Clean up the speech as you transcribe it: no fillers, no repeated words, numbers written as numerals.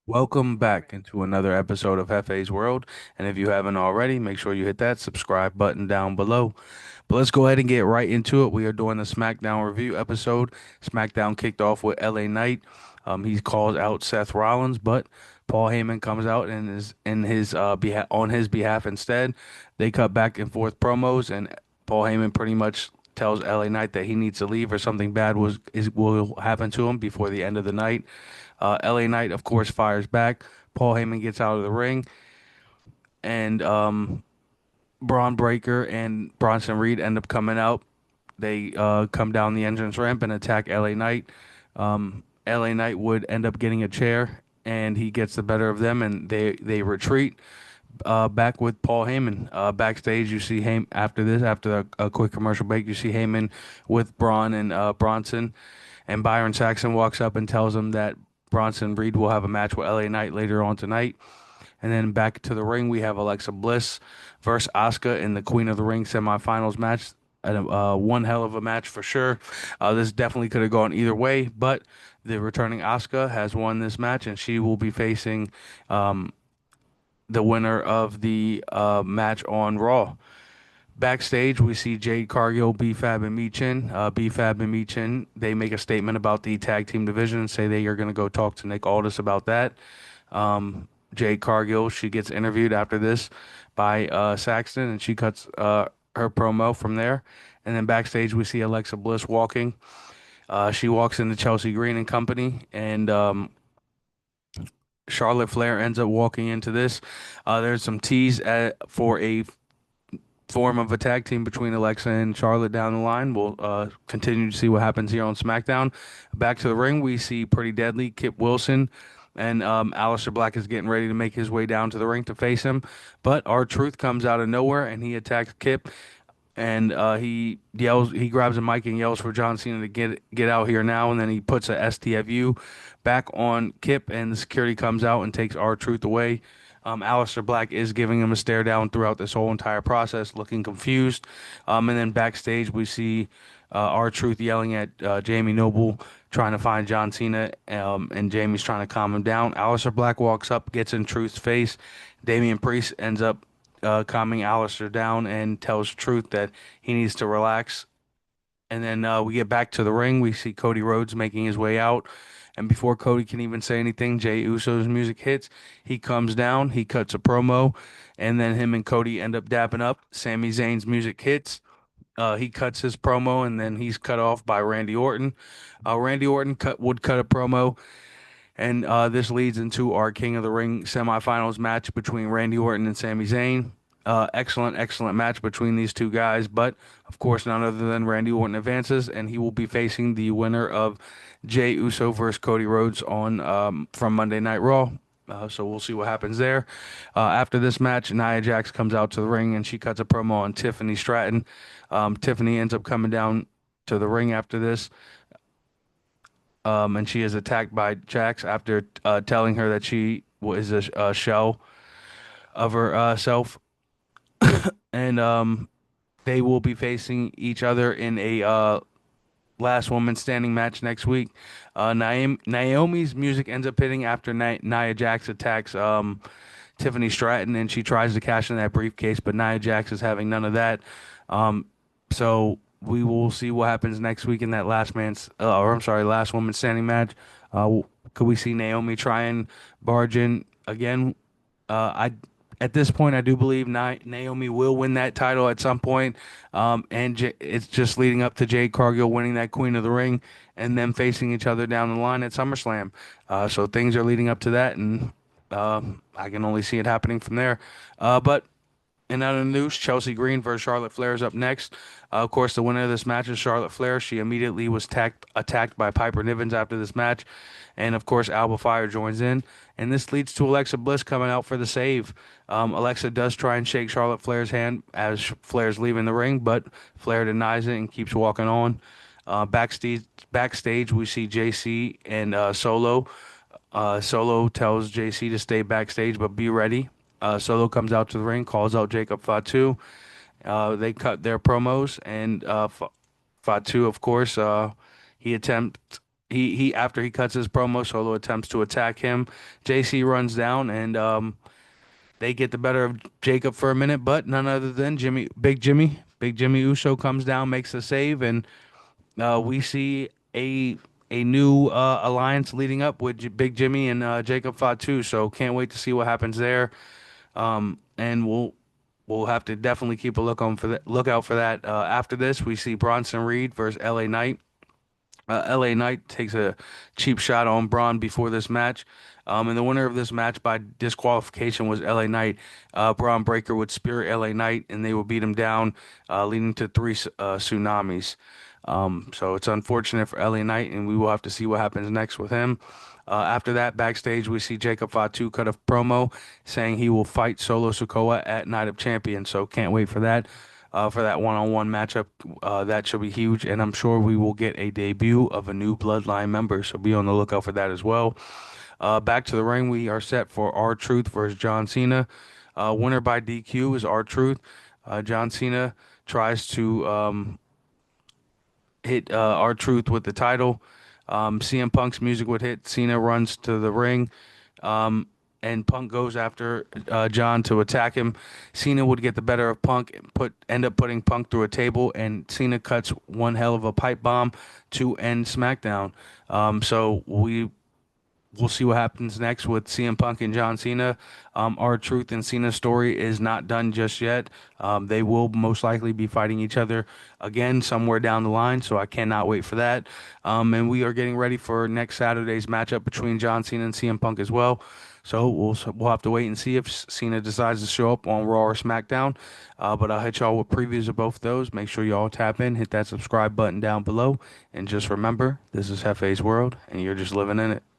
Welcome back into another episode of FA's World. And if you haven't already, make sure you hit that subscribe button down below. But let's go ahead and get right into it. We are doing the Smackdown review episode. Smackdown kicked off with LA Knight. He calls out Seth Rollins, but Paul Heyman comes out and is in his behalf on his behalf instead. They cut back and forth promos, and Paul Heyman pretty much tells LA Knight that he needs to leave or something bad will happen to him before the end of the night. LA Knight, of course, fires back. Paul Heyman gets out of the ring, and Braun Breaker and Bronson Reed end up coming out. They come down the entrance ramp and attack LA Knight. LA Knight would end up getting a chair, and he gets the better of them, and they retreat. Back with Paul Heyman. Backstage, you see Heyman after this, after a quick commercial break, you see Heyman with Braun and Bronson, and Byron Saxton walks up and tells him that Bronson Reed will have a match with LA Knight later on tonight. And then back to the ring, we have Alexa Bliss versus Asuka in the Queen of the Ring semifinals match. One hell of a match for sure. This definitely could have gone either way, but the returning Asuka has won this match, and she will be facing the winner of the match on Raw. Backstage, we see Jade Cargill, B-Fab, and Michin. B-Fab and Michin, they make a statement about the tag team division and say they are going to go talk to Nick Aldis about that. Jade Cargill, she gets interviewed after this by Saxton, and she cuts her promo from there. And then backstage, we see Alexa Bliss walking. She walks into Chelsea Green and company, and Charlotte Flair ends up walking into this. There's some tease for a form of a tag team between Alexa and Charlotte down the line. We'll continue to see what happens here on SmackDown. Back to the ring, we see Pretty Deadly, Kip Wilson, and Aleister Black is getting ready to make his way down to the ring to face him. But R-Truth comes out of nowhere and he attacks Kip. And he grabs a mic and yells for John Cena to get out here now. And then he puts a STFU back on Kip, and the security comes out and takes R-Truth away. Aleister Black is giving him a stare down throughout this whole entire process, looking confused. And then backstage, we see R-Truth yelling at Jamie Noble, trying to find John Cena, and Jamie's trying to calm him down. Aleister Black walks up, gets in Truth's face. Damian Priest ends up calming Aleister down and tells Truth that he needs to relax. And then we get back to the ring. We see Cody Rhodes making his way out. And before Cody can even say anything, Jey Uso's music hits. He comes down, he cuts a promo, and then him and Cody end up dapping up. Sami Zayn's music hits. He cuts his promo, and then he's cut off by Randy Orton. Randy Orton would cut a promo, and this leads into our King of the Ring semifinals match between Randy Orton and Sami Zayn. Excellent match between these two guys, but of course, none other than Randy Orton advances, and he will be facing the winner of Jey Uso versus Cody Rhodes on from Monday Night Raw. So we'll see what happens there. After this match, Nia Jax comes out to the ring and she cuts a promo on Tiffany Stratton. Tiffany ends up coming down to the ring after this, and she is attacked by Jax after telling her that she was a shell of herself. And they will be facing each other in a last woman standing match next week. Naomi's music ends up hitting after Nia Jax attacks Tiffany Stratton, and she tries to cash in that briefcase, but Nia Jax is having none of that. So we will see what happens next week in that last woman standing match. Could we see Naomi try and barge in again? I At this point, I do believe Naomi will win that title at some point. It's just leading up to Jade Cargill winning that Queen of the Ring and them facing each other down the line at SummerSlam. So things are leading up to that, and I can only see it happening from there. But in other news, Chelsea Green versus Charlotte Flair is up next. Of course, the winner of this match is Charlotte Flair. She immediately was attacked by Piper Niven after this match. And of course, Alba Fire joins in. And this leads to Alexa Bliss coming out for the save. Alexa does try and shake Charlotte Flair's hand as Flair's leaving the ring, but Flair denies it and keeps walking on. Backstage, we see JC and Solo. Solo tells JC to stay backstage, but be ready. Solo comes out to the ring, calls out Jacob Fatu. They cut their promos, and Fatu, of course, he attempts he after he cuts his promo, Solo attempts to attack him. JC runs down and they get the better of Jacob for a minute, but none other than Big Jimmy Uso comes down, makes a save, and we see a new alliance leading up with Big Jimmy and Jacob Fatu. So can't wait to see what happens there. And we'll have to definitely keep a lookout for that. After this, we see Bronson Reed versus LA Knight. LA Knight takes a cheap shot on Braun before this match. And the winner of this match by disqualification was LA Knight. Braun Breaker would spear LA Knight and they would beat him down, leading to three tsunamis. So it's unfortunate for LA Knight, and we will have to see what happens next with him. After that, backstage, we see Jacob Fatu cut a promo saying he will fight Solo Sikoa at Night of Champions. So can't wait for that one-on-one matchup. That should be huge, and I'm sure we will get a debut of a new Bloodline member. So be on the lookout for that as well. Back to the ring, we are set for R-Truth versus John Cena. Winner by DQ is R-Truth. John Cena tries to hit R-Truth with the title. CM Punk's music would hit. Cena runs to the ring. And Punk goes after John to attack him. Cena would get the better of Punk and end up putting Punk through a table, and Cena cuts one hell of a pipe bomb to end SmackDown. So we'll see what happens next with CM Punk and John Cena. R-Truth and Cena's story is not done just yet. They will most likely be fighting each other again somewhere down the line, so I cannot wait for that. And we are getting ready for next Saturday's matchup between John Cena and CM Punk as well. So we'll have to wait and see if Cena decides to show up on Raw or SmackDown. But I'll hit y'all with previews of both those. Make sure y'all tap in, hit that subscribe button down below, and just remember, this is Hefe's World, and you're just living in it.